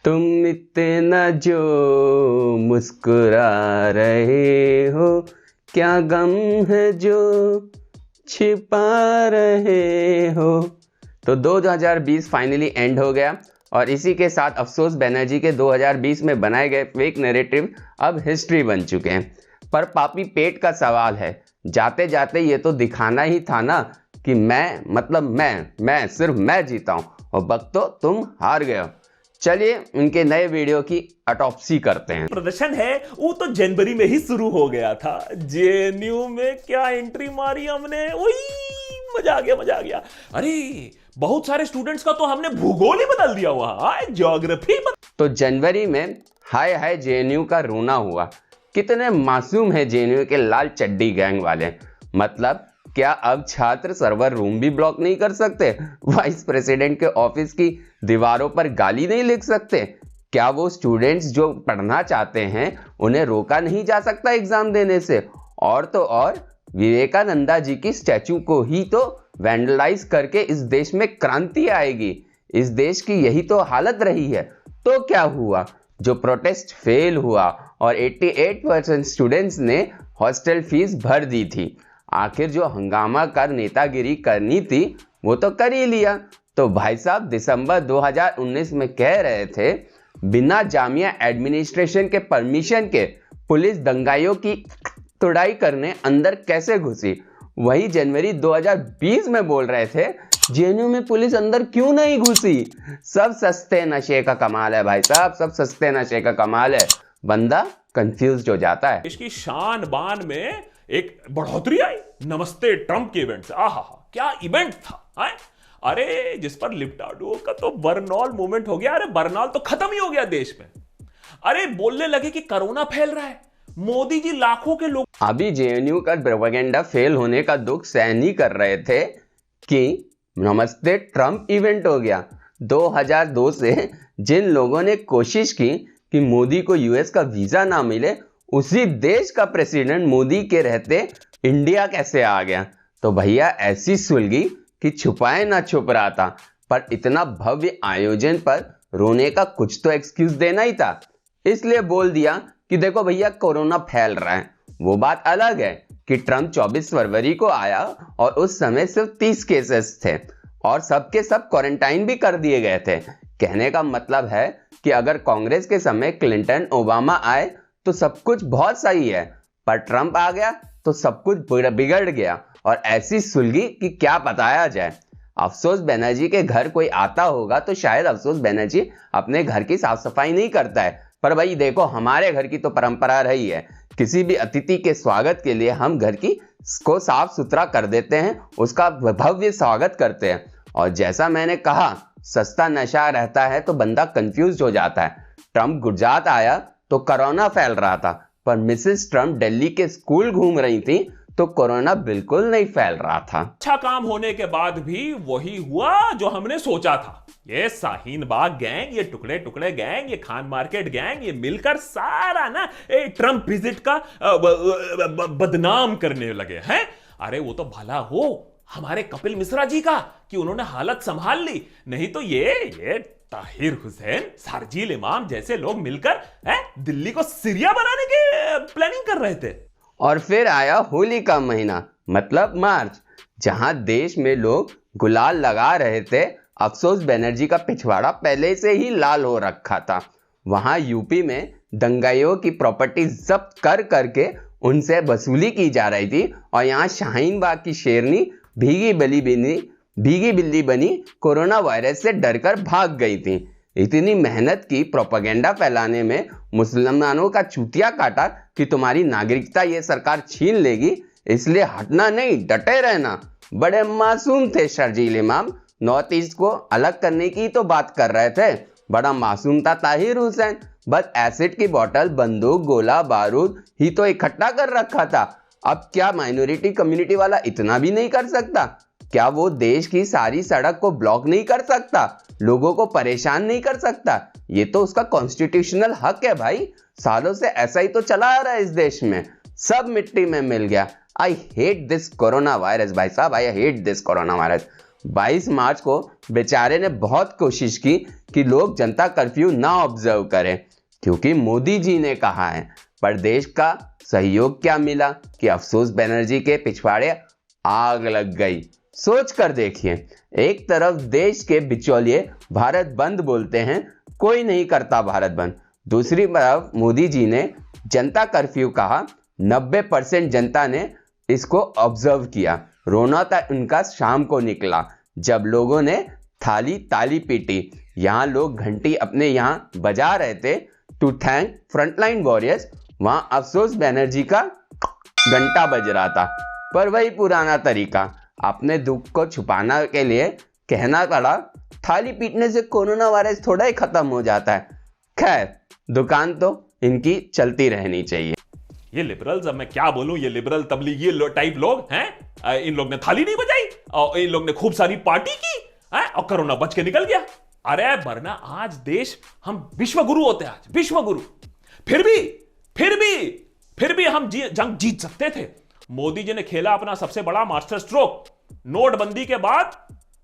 तुम इतना जो मुस्कुरा रहे हो, क्या गम है जो छिपा रहे हो। तो 2020 फाइनली एंड हो गया और इसी के साथ अफसोस बनर्जी के 2020 में बनाए गए फेक नैरेटिव अब हिस्ट्री बन चुके हैं। पर पापी पेट का सवाल है, जाते जाते ये तो दिखाना ही था ना कि मैं सिर्फ मैं जीता हूं और भक्तों तुम हार गए हो। चलिए उनके नए वीडियो की ऑटोप्सी करते हैं। प्रदर्शन है वो तो जनवरी में ही शुरू हो गया था। जेएनयू में क्या एंट्री मारी हमने, मजा आ गया। अरे बहुत सारे स्टूडेंट्स का तो हमने भूगोल ही बदल दिया, वहां ज्योग्राफी तो जनवरी में हाय हाय जेएनयू का रोना हुआ। कितने मासूम है जेएनयू के लाल चड्डी गैंग वाले। मतलब क्या अब छात्र सर्वर रूम भी ब्लॉक नहीं कर सकते? वाइस प्रेसिडेंट के ऑफिस की दीवारों पर गाली नहीं लिख सकते? क्या वो स्टूडेंट्स जो पढ़ना चाहते हैं उन्हें रोका नहीं जा सकता एग्जाम देने से? और तो और विवेकानंदा जी की स्टैचू को ही तो वैंडलाइज करके इस देश में क्रांति आएगी। इस देश की यही तो हालत रही है। तो क्या हुआ? जो प्रोटेस्ट फेल हुआ और 88% स्टूडेंट्स ने हॉस्टल फीस भर दी थी। आखिर जो हंगामा कर नेतागिरी करनी थी वो तो कर ही लिया। तो भाई साहब दिसंबर 2019 में कह रहे थे बिना जामिया एडमिनिस्ट्रेशन के परमिशन के पुलिस दंगाइयों की तुड़ाई करने अंदर कैसे घुसी। वही जनवरी 2020 में बोल रहे थे जेएनयू में पुलिस अंदर क्यों नहीं घुसी। सब सस्ते नशे का कमाल है भाई साहब, सब सस्ते नशे का कमाल है। बंदा कंफ्यूज हो जाता है। इसकी शान बान में एक बढ़ोतरी आई। नमस्ते ट्रंप के इवेंट से, आहा क्या इवेंट था है? अरे जिस पर लिप्टाडो का तो बर्नॉल मूवमेंट हो गया। अरे बर्नॉल तो खत्म ही हो गया देश में। अरे बोलने लगे कि कोरोना फैल रहा है। मोदी जी लाखों के लोग अभी जेएनयू का प्रोपेगेंडा फेल होने का दुख सहन नहीं कर रहे थे कि नमस्ते ट्रंप इवेंट हो गया। 2002 से जिन लोगों ने कोशिश की कि मोदी को यूएस का वीजा ना मिले, उसी देश का प्रेसिडेंट मोदी के रहते इंडिया कैसे आ गया। तो भैया ऐसी सुलगी कि छुपाए ना छुप रहा था। पर इतना भव्य आयोजन पर रोने का कुछ तो एक्सक्यूज देना ही था, इसलिए बोल दिया कि देखो भैया कोरोना फैल रहा है। वो बात अलग है कि ट्रंप 24 फरवरी को आया और उस समय सिर्फ 30 केसेस थे और सबके सब क्वारंटाइन भी कर दिए गए थे। कहने का मतलब है कि अगर कांग्रेस के समय क्लिंटन ओबामा आए तो सब कुछ बहुत सही है, पर ट्रंप आ गया तो सब कुछ बिगड़ गया। और ऐसी सुलगी कि क्या बताया जाए। अफसोस बनर्जी के घर कोई आता होगा तो शायद अफसोस बनर्जी अपने घर की साफ सफाई नहीं करता है। पर भाई देखो हमारे घर की तो परंपरा रही है, किसी भी अतिथि के स्वागत के लिए हम घर की को साफ सुथरा कर देते हैं, उसका भव्य स्वागत करते हैं। और जैसा मैंने कहा सस्ता नशा रहता है तो बंदा कंफ्यूज हो जाता है। ट्रंप गुजरात आया तो कोरोना फैल रहा था, पर मिसेस ट्रंप दिल्ली के स्कूल घूम रही थी तो कोरोना बिल्कुल नहीं फैल रहा था। अच्छा काम होने के बाद भी वही हुआ जो हमने सोचा था। ये शाहीन बाग गैंग, ये टुकड़े टुकड़े गैंग, ये खान मार्केट गैंग, ये मिलकर सारा ना ट्रंप विजिट का बदनाम करने लगे हैं। अरे वो तो भला हो हमारे कपिल मिश्रा जी का कि उन्होंने हालत संभाल ली, नहीं तो ये ताहिर हुसैन, शारजील इमाम जैसे लोग मिलकर दिल्ली को सीरिया बनाने की प्लानिंग कर रहे थे। और फिर आया होली का महीना, मतलब मार्च, जहां देश में लोग गुलाल लगा रहे थे। अफसोस बनर्जी का पिछवाड़ा पहले से ही लाल हो रखा था। वहां यूपी में दंगाइयों की प्रॉपर्टी जब्त कर करके उनसे वसूली की जा रही थी और यहाँ शाहीन बाग की शेरनी भीगी बिल्ली बनी कोरोना वायरस से डरकर भाग गई थी। इतनी मेहनत की प्रोपेगेंडा फैलाने में मुसलमानों का चूतिया काटा कि तुम्हारी नागरिकता ये सरकार छीन लेगी, इसलिए हटना नहीं डटे रहना। बड़े मासूम थे शारजील इमाम, नॉर्थ ईस्ट को अलग करने की तो बात कर रहे थे। बड़ा मासूम था ताहिर हुसैन, बस एसिड की बोतल, बंदूक, गोला बारूद ही तो इकट्ठा कर रखा था। अब क्या माइनॉरिटी कम्युनिटी वाला इतना भी नहीं कर सकता? क्या वो देश की सारी सड़क को ब्लॉक नहीं कर सकता? लोगों को परेशान नहीं कर सकता? ये तो उसका कॉन्स्टिट्यूशनल हक है भाई। सालों से ऐसा ही तो चला आ रहा है इस देश में। सब मिट्टी में मिल गया। I hate this corona virus भाई साहब, I hate this corona virus. 22 मार्च को बेचारे ने बहुत कोशिश की कि लोग जनता कर्फ्यू ना ऑब्जर्व करें, क्योंकि मोदी जी ने कहा है। पर देश का सहयोग क्या मिला कि अफसोस बनर्जी के पिछवाड़े आग लग गई। सोच कर देखिए, एक तरफ देश के बिचौलिए भारत बंद बोलते हैं, कोई नहीं करता भारत बंद। दूसरी तरफ मोदी जी ने जनता कर्फ्यू कहा, 90% जनता ने इसको ऑब्जर्व किया। रोना था उनका शाम को निकला जब लोगों ने ताली पीटी। यहां लोग घंटी अपने यहां बजा रहे थे टू थैंक फ्रंटलाइन वॉरियर्स, वहां अफसोस बनर्जी का घंटा बज रहा था। पर वही पुराना तरीका, अपने दुख को छुपाने के लिए कहना पड़ा, थाली पीटने से कोरोना वायरस थोड़ा ही खत्म हो जाता है। खैर, दुकान तो इनकी चलती रहनी चाहिए। ये लिबरल्स, अब मैं क्या बोलूं, ये लिबरल तबलीगी टाइप लोग हैं। इन लोग ने थाली नहीं बजाई और इन लोग ने खूब सारी पार्टी की है और कोरोना बच के निकल गया। अरे वरना आज देश, हम विश्व गुरु होते हैं, आज विश्व गुरु। फिर भी हम जंग जीत सकते थे। मोदी जी ने खेला अपना सबसे बड़ा मास्टर स्ट्रोक। नोटबंदी के बाद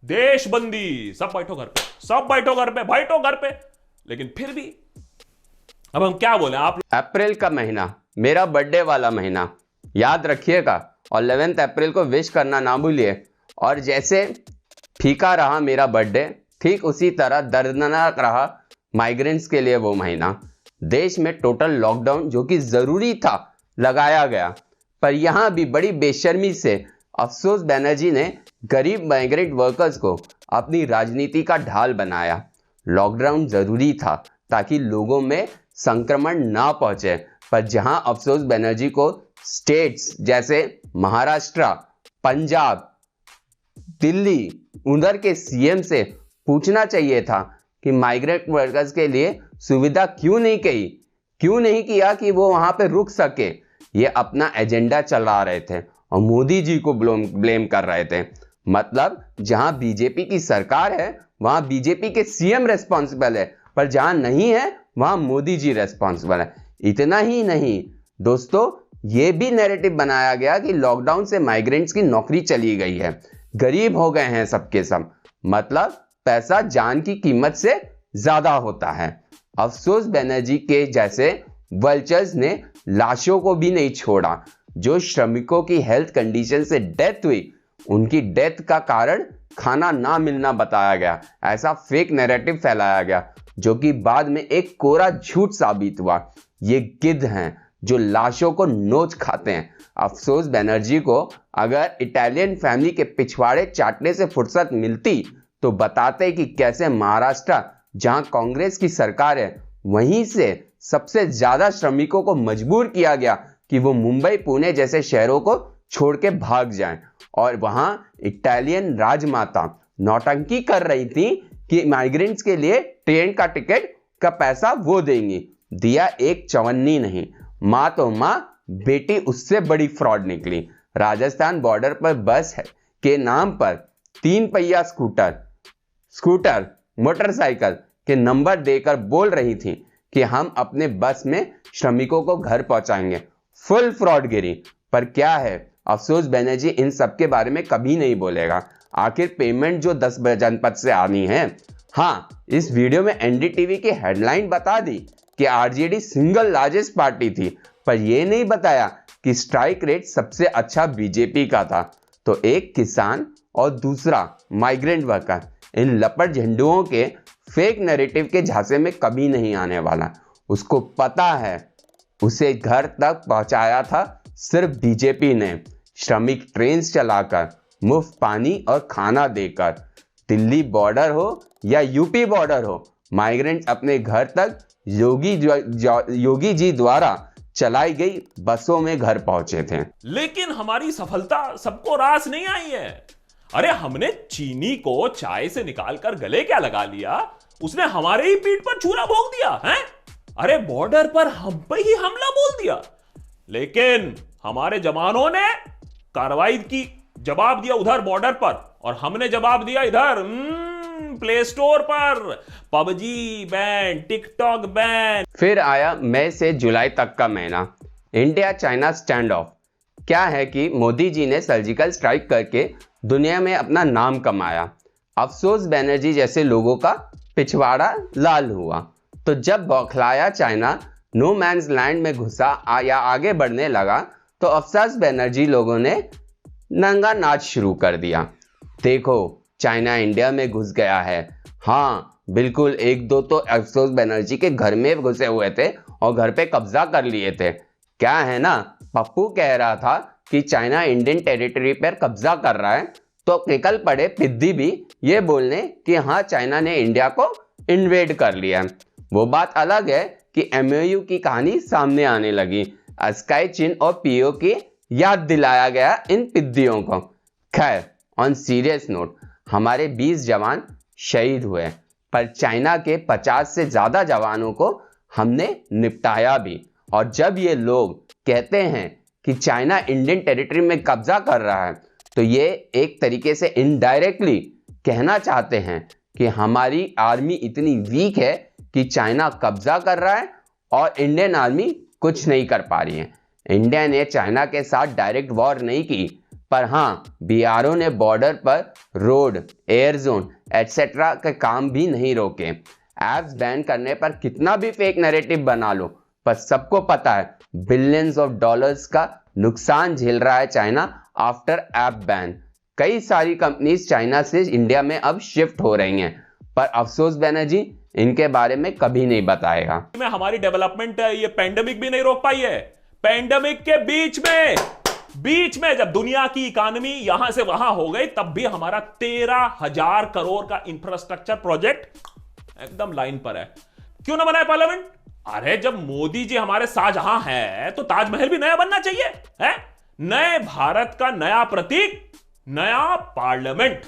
देशबंदी, सब बैठो घर पे, बैठो घर पे। लेकिन फिर भी अब हम क्या बोले आप। अप्रैल का महीना मेरा बर्थडे वाला महीना, याद रखिएगा, और 11 अप्रैल को विश करना ना भूलिए। और जैसे फीका रहा मेरा बर्थडे, ठीक उसी तरह दर्दनाक रहा माइग्रेंट्स के लिए वो महीना। देश में टोटल लॉकडाउन, जो कि जरूरी था, लगाया गया। पर यहां भी बड़ी बेशर्मी से अफसोस बनर्जी ने गरीब माइग्रेंट वर्कर्स को अपनी राजनीति का ढाल बनाया। लॉकडाउन जरूरी था ताकि लोगों में संक्रमण ना पहुंचे, पर जहां अफसोस बनर्जी को स्टेट्स जैसे महाराष्ट्र, पंजाब, दिल्ली, उधर के सीएम से पूछना चाहिए था कि माइग्रेंट वर्कर्स के लिए सुविधा क्यों नहीं किया कि वो वहां पे रुक सके। ये अपना एजेंडा चला रहे थे और मोदी जी को ब्लेम कर रहे थे। मतलब जहां बीजेपी की सरकार है वहां बीजेपी के सीएम रेस्पॉन्सिबल है, पर जहां नहीं है वहां मोदी जी रेस्पॉन्सिबल है। इतना ही नहीं दोस्तों, यह भी नैरेटिव बनाया गया कि लॉकडाउन से माइग्रेंट्स की नौकरी चली गई है, गरीब हो गए हैं सबके सब। मतलब पैसा जान की कीमत से ज्यादा होता है। अफसोस बनर्जी के जैसे वल्चर्स ने लाशों को भी नहीं छोड़ा। जो श्रमिकों की हेल्थ कंडीशन से डेथ हुई, उनकी डेथ का कारण खाना ना मिलना बताया गया। ऐसा फेक नैरेटिव फैलाया गया जो कि बाद में एक कोरा झूठ साबित हुआ। ये गिद्ध हैं जो लाशों को नोच खाते हैं। अफसोस बनर्जी को अगर इटालियन फैमिली के पिछवाड़े चाटने से फुर्सत मिलती तो बताते कि कैसे महाराष्ट्र, जहां कांग्रेस की सरकार है, वहीं से सबसे ज्यादा श्रमिकों को मजबूर किया गया कि वो मुंबई, पुणे जैसे शहरों को छोड़ के भाग जाएं। और वहां इटालियन राजमाता नौटंकी कर रही थी कि माइग्रेंट्स के लिए ट्रेन का टिकट का पैसा वो देंगी। दिया एक चवन्नी नहीं, मां तो मां, बेटी उससे बड़ी फ्रॉड निकली। राजस्थान बॉर्डर पर बस है के नाम पर 3 पहिया स्कूटर, मोटरसाइकिल के नंबर देकर बोल रही थी कि हम अपने बस में श्रमिकों को घर पहुंचाएंगे। फुल फ्रॉडगिरी। पर क्या है, अफसोस बनर्जी इन सब के बारे में कभी नहीं बोलेगा। आखिर पेमेंट जो 10 जनपद से आनी है। हाँ, इस वीडियो में एनडीटीवी की हेडलाइन बता दी कि आरजेडी सिंगल लार्जेस्ट पार्टी थी, पर यह नहीं बताया कि स्ट्राइक रेट सबसे अच्छा बीजेपी का था। तो एक किसान और दूसरा माइग्रेंट वर्कर, इन लपट झंडुओं के फेक नैरेटिव के झांसे में कभी नहीं आने वाला। उसको पता है, उसे घर तक पहुंचाया था सिर्फ बीजेपी ने, श्रमिक ट्रेन चलाकर, मुफ्त पानी और खाना देकर। दिल्ली बॉर्डर हो या यूपी बॉर्डर हो, माइग्रेंट्स अपने घर तक योगी जी द्वारा चलाई गई बसों में घर पहुंचे थे। लेकिन हमारी सफलता सबको रास नहीं आई है। अरे हमने चीनी को चाय से निकालकर गले क्या लगा लिया, उसने हमारे ही पीठ पर छुरा भोंक दिया है। अरे बॉर्डर पर हम पे ही हमला बोल दिया, लेकिन हमारे जवानों ने कार्रवाई की, जवाब दिया उधर बॉर्डर पर, और हमने जवाब दिया इधर प्ले स्टोर पर। PUBG ban, TikTok ban. फिर आया मई से जुलाई तक का महीना, इंडिया चाइना स्टैंड ऑफ। क्या है कि मोदी जी ने सर्जिकल स्ट्राइक करके दुनिया में अपना नाम कमाया। अफसोस बनर्जी जैसे लोगों का पिछवाड़ा लाल हुआ। तो जब बौखलाया चाइना नो मैन्स लैंड में घुसा या आगे बढ़ने लगा तो अफसोस बनर्जी लोगों ने नंगा नाच शुरू कर दिया। देखो चाइना इंडिया में घुस गया है। हाँ बिल्कुल, एक दो तो अफसोस बनर्जी के घर में घुसे हुए थे और घर पे कब्जा कर लिए थे। क्या है ना, पप्पू कह रहा था कि चाइना इंडियन टेरिटरी पर कब्जा कर रहा है, तो निकल पड़े पिद्दी भी ये बोलने कि हाँ चाइना ने इंडिया को इन्वेड कर लिया। वो बात अलग है कि MOU की कहानी सामने आने लगी। स्काई चिन और पीओ की याद दिलाया गया इन पिद्दियों को। खैर, ऑन सीरियस नोट, हमारे 20 जवान शहीद हुए, पर चाइना के 50 से ज्यादा जवानों को हमने निपटाया भी। और जब ये लोग कहते हैं कि चाइना इंडियन टेरिटरी में कब्जा कर रहा है, तो ये एक तरीके से इनडायरेक्टली कहना चाहते हैं कि हमारी आर्मी इतनी वीक है कि चाइना कब्जा कर रहा है और इंडियन आर्मी कुछ नहीं कर पा रही है। इंडिया ने चाइना के साथ डायरेक्ट वॉर नहीं की, पर हाँ BRO ने बॉर्डर पर रोड, एयर जोन एटसेट्रा के काम भी नहीं रोके। एप्स बैन करने पर कितना भी फेक नैरेटिव बना लो, पर सबको पता है बिलियंस ऑफ डॉलर्स का नुकसान झेल रहा है चाइना आफ्टर ऐप बैन। कई सारी कंपनीज चाइना से इंडिया में अब शिफ्ट हो रही हैं, पर अफसोस बनर्जी इनके बारे में कभी नहीं बताएगा। में हमारी डेवलपमेंट ये पेंडेमिक भी नहीं रोक पाई है। पेंडेमिक के बीच में जब दुनिया की इकोनॉमी यहां से वहां हो गई, तब भी हमारा 13,000 करोड़ का इंफ्रास्ट्रक्चर प्रोजेक्ट एकदम लाइन पर है। क्यों ना बनाए पार्लियामेंट? अरे जब मोदी जी हमारे शाहजहां है तो ताजमहल भी नया बनना चाहिए है। नए भारत का नया प्रतीक, नया पार्लियामेंट।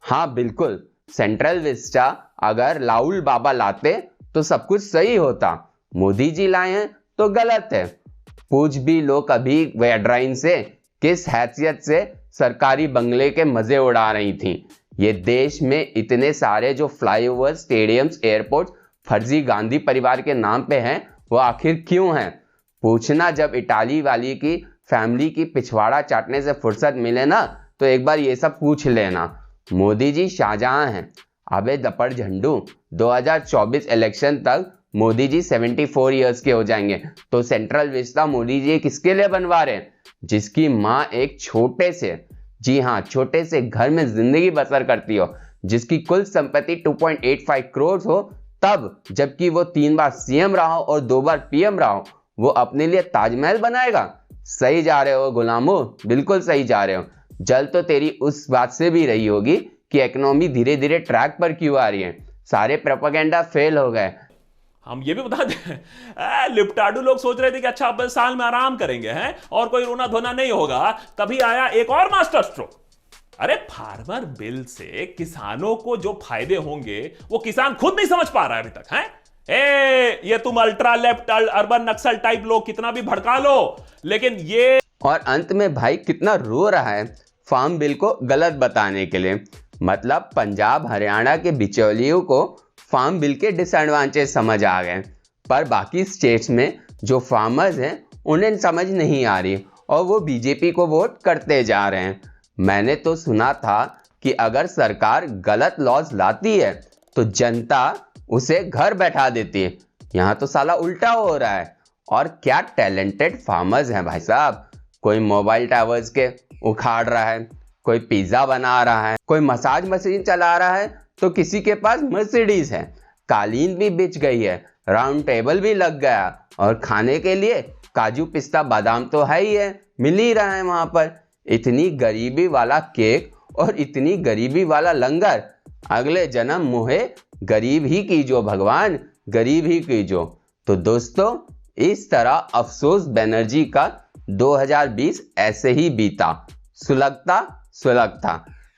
हाँ बिल्कुल, सेंट्रल विस्टा अगर लाउल बाबा लाते तो सब कुछ सही होता। मोदी जी लाए हैं तो गलत है। पूछ भी लो कभी वेड्राइन से किस हैसियत से सरकारी बंगले के मजे उड़ा रही थी। ये देश में इतने सारे जो फ्लाईओवर, स्टेडियम्स, एयरपोर्ट फर्जी गांधी परिवार के नाम पे हैं, वो आखिर क्यों हैं? पूछना जब इटाली वाली की फैमिली की पिछवाड़ा चाटने से फुर्सत मिले ना, तो एक बार ये सब पूछ लेना। मोदी जी शाहजहां हैं। अबे दपड़ झंडू, 2024 इलेक्शन तक मोदी जी 74 इयर्स के हो जाएंगे, तो सेंट्रल विस्टा मोदी जी किसके लिए बनवा रहे हैं? जिसकी माँ एक छोटे से, जी हाँ छोटे से घर में जिंदगी बसर करती हो, जिसकी कुल संपत्ति 2.85 करोड़ हो, तब जबकि वो 3 बार CM रहा हो और 2 बार PM रहा हो, वो अपने लिए ताजमहल बनाएगा? सही जा रहे हो गुलामो, बिल्कुल सही जा रहे हो। जल तो तेरी उस बात से भी रही होगी कि इकोनॉमी धीरे धीरे ट्रैक पर क्यों आ रही है। सारे प्रोपेगेंडा फेल हो गए। हम ये भी बता दें, लिप्टाडू लोग सोच रहे थे कि अच्छा अब साल में आराम करेंगे हैं और कोई रोना धोना नहीं होगा, तभी आया एक और मास्टर स्ट्रोक। अरे फार्मर बिल से किसानों को जो फायदे होंगे वो किसान खुद नहीं समझ पा रहा है अभी तक है। ये तुम अल्ट्रा लेफ्ट अर्बन नक्सल टाइप लोग कितना भी भड़का लो, लेकिन ये। और अंत में भाई कितना रो रहा है फार्म बिल को गलत बताने के लिए। मतलब पंजाब हरियाणा के बिचौलियों को फार्म बिल के डिसएडवांटेज समझ आ गए, पर बाकी स्टेट्स में जो फार्मर्स हैं उन्हें समझ नहीं आ रही और वो बीजेपी को वोट करते जा रहे हैं। मैंने तो सुना था कि अगर सरकार गलत लॉज लाती है तो जनता उसे घर बैठा देती है। यहाँ तो साला उल्टा हो रहा है। और क्या टैलेंटेड फार्मर्स हैं भाई साहब। कोई मोबाइल टावर्स के उखाड़ रहा है, कोई पिज्जा बना रहा है, कोई मसाज मशीन चला रहा है, तो किसी के पास मर्सिडीज है। कालीन भी बिछ गई है, राउंड टेबल भी लग गया, और खाने के लिए काजू पिस्ता बादाम तो है ही है, मिल ही रहा है वहां पर। इतनी गरीबी वाला केक और इतनी गरीबी वाला लंगर, अगले जन्म मुहे गरीब ही कीजो भगवान, गरीब ही कीजो। तो दोस्तों इस तरह अफसोस बनर्जी का 2020 ऐसे ही बीता। सुलगता।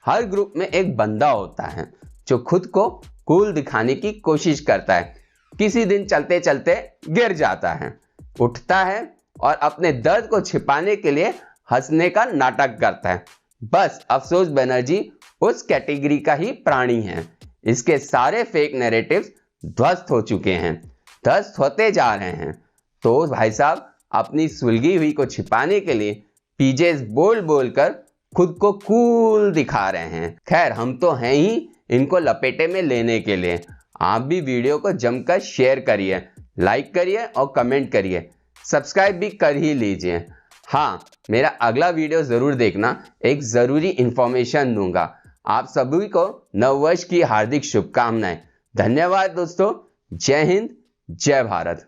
हर ग्रुप में एक बंदा होता है जो खुद को कूल दिखाने की कोशिश करता है। किसी दिन चलते चलते गिर जाता है, उठता है और अपने दर्द को छिपाने के लिए हंसने का नाटक करता है। बस अफसोस बनर्जी उस कैटेगरी का ही प्राणी है। इसके सारे फेक नैरेटिव्स ध्वस्त हो चुके हैं, ध्वस्त होते जा रहे हैं। तो भाई साहब अपनी सुलगी हुई को छिपाने के लिए पीजेस बोल बोलकर खुद को कूल दिखा रहे हैं। खैर, हम तो हैं ही इनको लपेटे में लेने के लिए। आप भी वीडियो को जमकर शेयर करिए, लाइक करिए और कमेंट करिए, सब्सक्राइब भी कर ही लीजिए। हाँ, मेरा अगला वीडियो जरूर देखना, एक जरूरी इंफॉर्मेशन दूंगा। आप सभी को नववर्ष की हार्दिक शुभकामनाएं। धन्यवाद दोस्तों। जय हिंद, जय भारत।